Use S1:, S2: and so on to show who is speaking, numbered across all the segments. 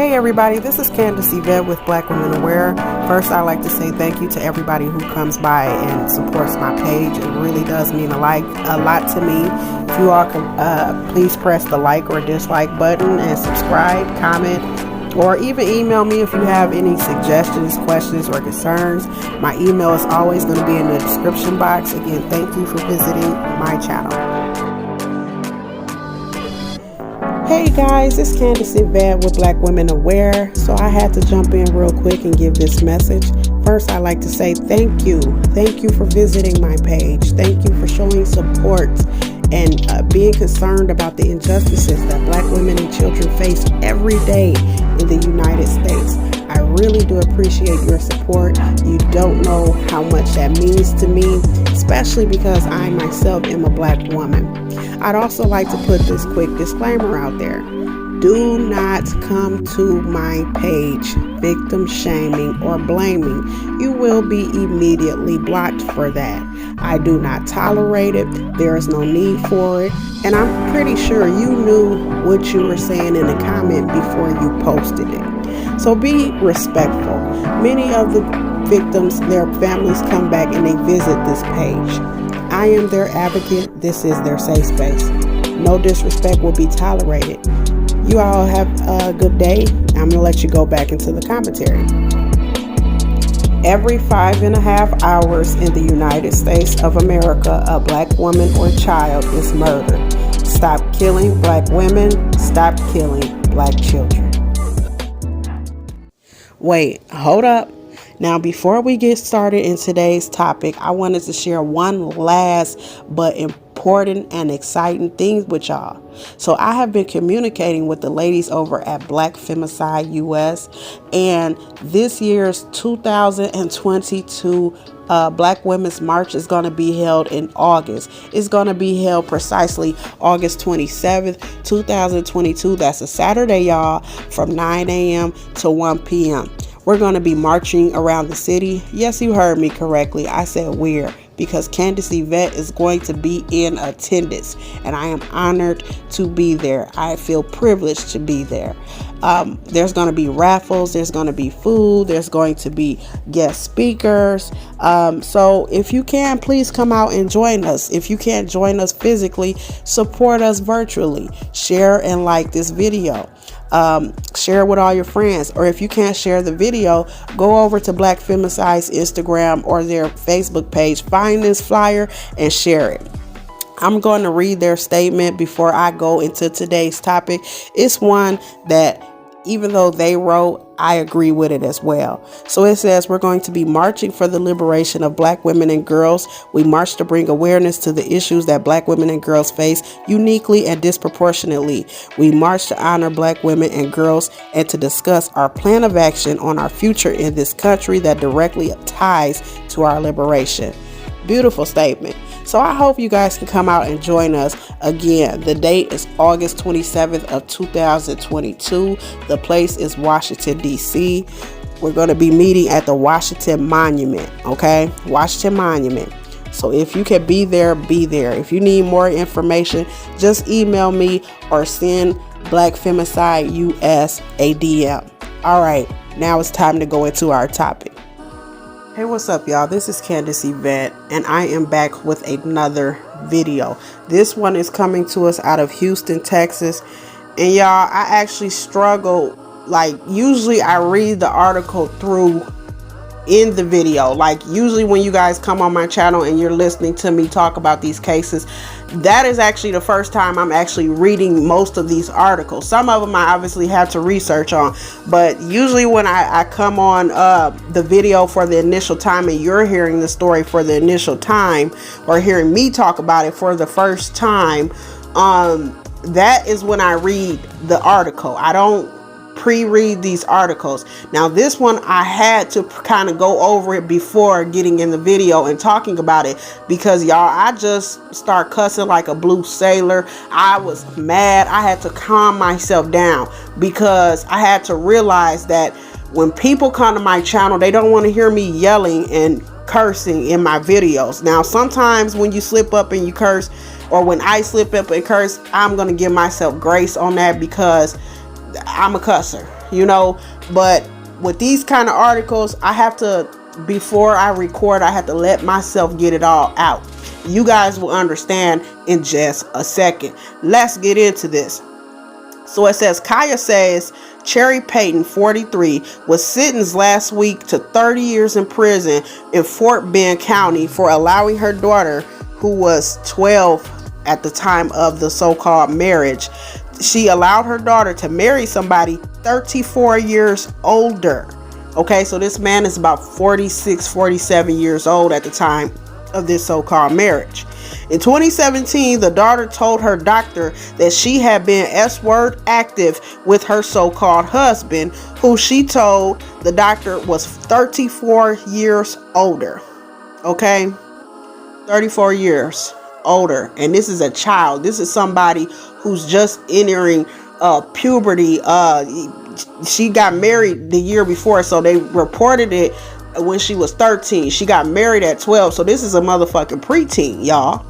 S1: Hey everybody, this is Candace Yvette with Black Women Aware. First, I'd like to say thank you to everybody who comes by and supports my page. It really does mean a lot to me. If you all can please press the like or dislike button and subscribe, comment, or even email me if you have any suggestions, questions, or concerns. My email is always going to be in the description box. Again, thank you for visiting my channel. Hey guys, it's Candace Yvette with Black Women Aware. So I had to jump in real quick and give this message. First, I'd like to say thank you. Thank you for visiting my page. Thank you for showing support and being concerned about the injustices that Black women and children face every day in the United States. I really do appreciate your support. You don't know how much that means to me, especially because I myself am a Black woman. I'd also like to put this quick disclaimer out there. Do not come to my page victim shaming or blaming. You will be immediately blocked for that. I do not tolerate it. There is no need for it. And I'm pretty sure you knew what you were saying in the comment before you posted it. So be respectful. Many of the victims, their families come back and they visit this page. I am their advocate. This is their safe space. No disrespect will be tolerated. You all have a good day. I'm going to let you go back into the commentary. Every 5.5 hours in the United States of America, a Black woman or child is murdered. Stop killing Black women. Stop killing Black children. Wait, hold up. Now, before we get started in today's topic, I wanted to share one last but important and exciting thing with y'all. So I have been communicating with the ladies over at Black Femicide US, and this year's 2022 Black Women's March is going to be held in August. It's going to be held precisely August 27th, 2022. That's a Saturday, y'all, from 9 a.m. to 1 p.m. We're going to be marching around the city. Yes, you heard me correctly. I said we're, because Candace Yvette is going to be in attendance, and I am honored to be there. I feel privileged to be there. There's going to be raffles. There's going to be food. There's going to be guest speakers. So if you can, please come out and join us. If you can't join us physically, support us virtually. Share and like this video. Share it with all your friends, or if you can't share the video, go over to Black Femicide's Instagram or their Facebook page, find this flyer and share it. I'm going to read their statement before I go into today's topic. It's one that, even though they wrote, I agree with it as well. So it says, we're going to be marching for the liberation of Black women and girls. We march to bring awareness to the issues that Black women and girls face uniquely and disproportionately. We march to honor Black women and girls and to discuss our plan of action on our future in this country that directly ties to our liberation. Beautiful statement. So I hope you guys can come out and join us. Again, the date is August 27th of 2022. The place is Washington, D.C. We're going to be meeting at the Washington Monument, okay? Washington Monument. So if you can be there, be there. If you need more information, just email me or send Black Femicide US a DM. All right, now it's time to go into our topic. Hey, what's up, y'all? This is Candace Yvette, and I am back with another video. This one is coming to us out of Houston, Texas. And y'all, I actually struggle. Like, usually I read the article through in the video. Like, usually when you guys come on my channel and you're listening to me talk about these cases, that is actually the first time I'm actually reading most of these articles. Some of them I obviously have to research on, but usually when I come on the video for the initial time and you're hearing the story for the initial time, or hearing me talk about it for the first time, that is when I read the article. I don't pre-read these articles. Now this one I had to kind of go over it before getting in the video and talking about it, because y'all, I just start cussing like a blue sailor. I was mad. I had to calm myself down, because I had to realize that when people come to my channel, they don't want to hear me yelling and cursing in my videos. Now sometimes when you slip up and you curse, or when I slip up and curse, I'm going to give myself grace on that, because I'm a cusser, you know. But with these kind of articles, I have to, before I record, I have to let myself get it all out. You guys will understand in just a second. Let's get into this. So it says, Kaya says Cherry Payton, 43, was sentenced last week to 30 years in prison in Fort Bend County for allowing her daughter, who was 12 at the time of the so-called marriage. She allowed her daughter to marry somebody 34 years older. Okay, so this man is about 46, 47 years old at the time of this so-called marriage. In 2017, the daughter told her doctor that she had been S-word active with her so-called husband, who she told the doctor was 34 years older. Okay, 34 years older, and this is a child. This is somebody who's just entering puberty. She got married the year before, so they reported it when she was 13. She got married at 12, so this is a motherfucking preteen, y'all.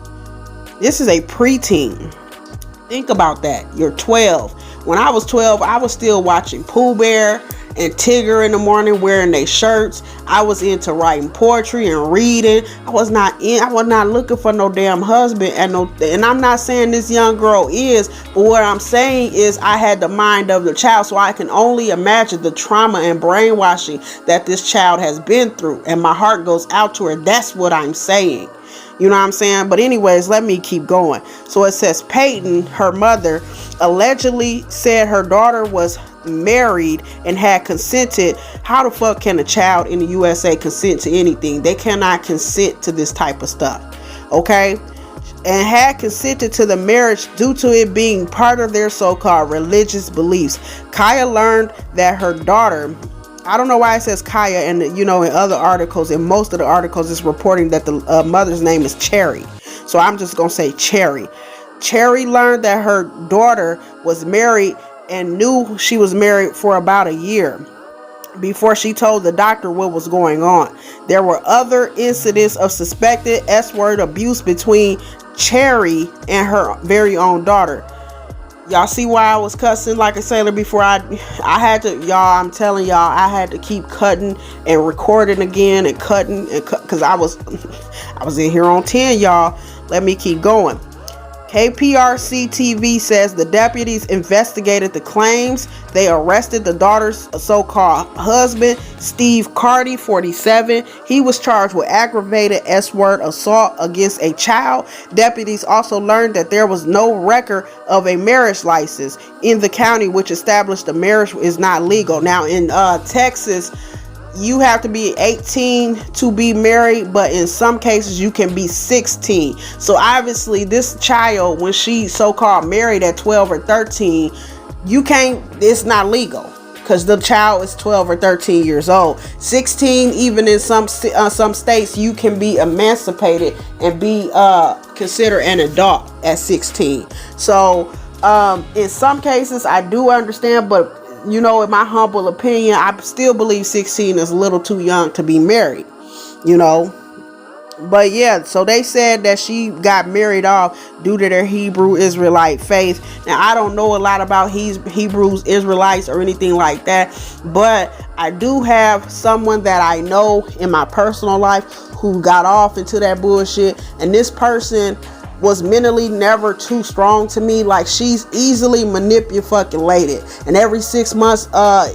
S1: This is a preteen. Think about that. You're 12. When I was 12, I was still watching Pooh Bear and Tigger in the morning, wearing their shirts. I was into writing poetry and reading. I was not looking for no damn husband, and I'm not saying this young girl is, but what I'm saying is I had the mind of the child, so I can only imagine the trauma and brainwashing that this child has been through, and my heart goes out to her. That's what I'm saying. You know what I'm saying? But anyways, let me keep going. So it says Payton, her mother, allegedly said her daughter was married and had consented. How the fuck can a child in the USA consent to anything? They cannot consent to this type of stuff. Okay? And had consented to the marriage due to it being part of their so-called religious beliefs. Kaya learned that her daughter, I don't know why it says Kaya, and you know, in other articles, in most of the articles, it's reporting that the mother's name is Cherry. So I'm just gonna say Cherry. Cherry learned that her daughter was married and knew she was married for about a year before she told the doctor what was going on. There were other incidents of suspected S-word abuse between Cherry and her very own daughter. Y'all see why I was cussing like a sailor before? I had to, y'all, I'm telling y'all, I had to keep cutting and recording again and cutting and because I was in here on 10, y'all. Let me keep going. KPRC TV says the deputies investigated the claims. They arrested the daughter's so-called husband, Steve Carty, 47. He was charged with aggravated S-word assault against a child. Deputies also learned that there was no record of a marriage license in the county, which established the marriage is not legal. Now in Texas, you have to be 18 to be married, but in some cases you can be 16. So obviously this child, when she so-called married at 12 or 13, you can't, it's not legal because the child is 12 or 13 years old. 16, even in some states, you can be emancipated and be considered an adult at 16. So in some cases I do understand, but you know, in my humble opinion, I still believe 16 is a little too young to be married, you know. But yeah, so they said that she got married off due to their Hebrew Israelite faith. Now, I don't know a lot about Hebrews Israelites or anything like that, but I do have someone that I know in my personal life who got off into that bullshit, and this person was mentally never too strong to me. Like, she's easily manipulated, and every 6 months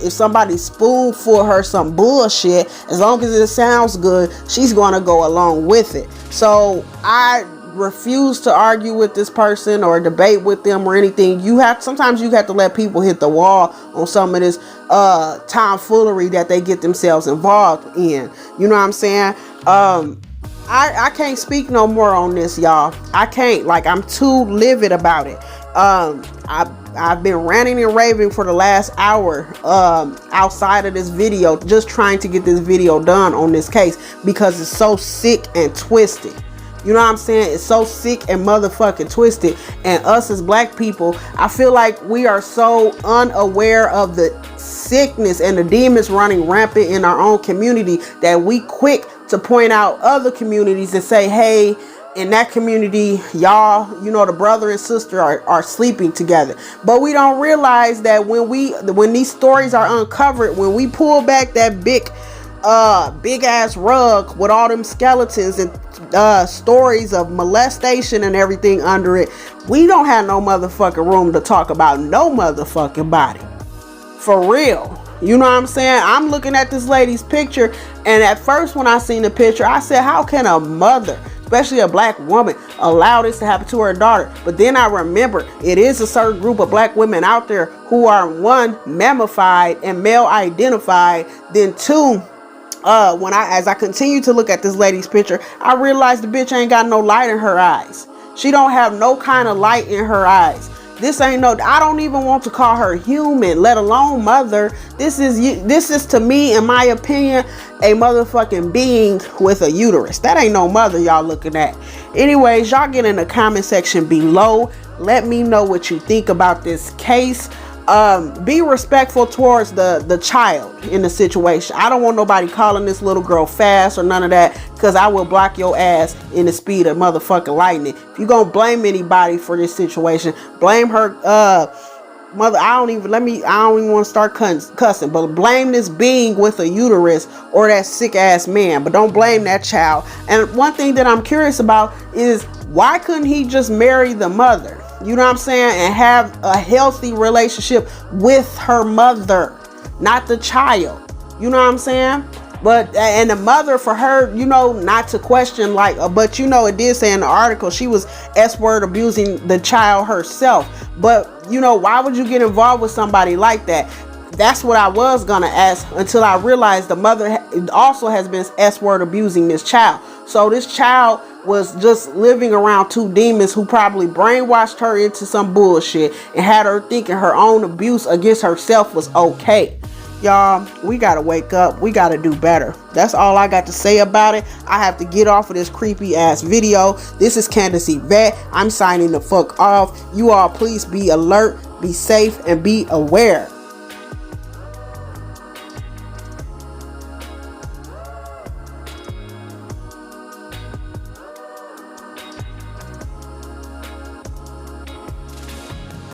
S1: if somebody spoon for her some bullshit, as long as it sounds good, she's gonna go along with it. So I refuse to argue with this person or debate with them or anything. Sometimes you have to let people hit the wall on some of this tomfoolery that they get themselves involved in. You know what I'm saying? I can't speak no more on this, y'all. I can't. Like, I'm too livid about it. I've been ranting and raving for the last hour outside of this video, just trying to get this video done on this case because it's so sick and twisted. You know what I'm saying? It's so sick and motherfucking twisted. And us as black people, I feel like we are so unaware of the sickness and the demons running rampant in our own community that we quick to point out other communities and say, hey, in that community, y'all, you know, the brother and sister are sleeping together. But we don't realize that when these stories are uncovered, when we pull back that big ass rug with all them skeletons and stories of molestation and everything under it, we don't have no motherfucking room to talk about no motherfucking body. For real. You know what I'm saying? I'm looking at this lady's picture, and at first when I seen the picture, I said, how can a mother, especially a black woman, allow this to happen to her daughter? But then I remember it is a certain group of black women out there who are, one, mammified and male identified, then two, as I continue to look at this lady's picture, I realized the bitch ain't got no light in her eyes. She don't have no kind of light in her eyes. This ain't no, I don't even want to call her human, let alone mother. This is to me, in my opinion, a motherfucking being with a uterus. That ain't no mother y'all looking at. Anyways, y'all get in the comment section below. Let me know what you think about this case. Be respectful towards the child in the situation. I don't want nobody calling this little girl fast or none of that, because I will block your ass in the speed of motherfucking lightning. If you gonna blame anybody for this situation, blame her mother. I don't even want to start cussing, but blame this being with a uterus or that sick ass man, but don't blame that child. And one thing that I'm curious about is, why couldn't he just marry the mother? You know what I'm saying? And have a healthy relationship with her mother, not the child. You know what I'm saying? But, and the mother, for her, you know, not to question, like, but you know, it did say in the article, she was S-word abusing the child herself. But, you know, why would you get involved with somebody like that? That's what I was gonna ask, until I realized the mother also has been S-word abusing this child. So this child was just living around two demons who probably brainwashed her into some bullshit and had her thinking her own abuse against herself was okay. Y'all, we gotta wake up. We gotta do better. That's all I got to say about it. I have to get off of this creepy ass video. This is Candace Yvette. I'm signing the fuck off. You all please be alert, be safe, and be aware.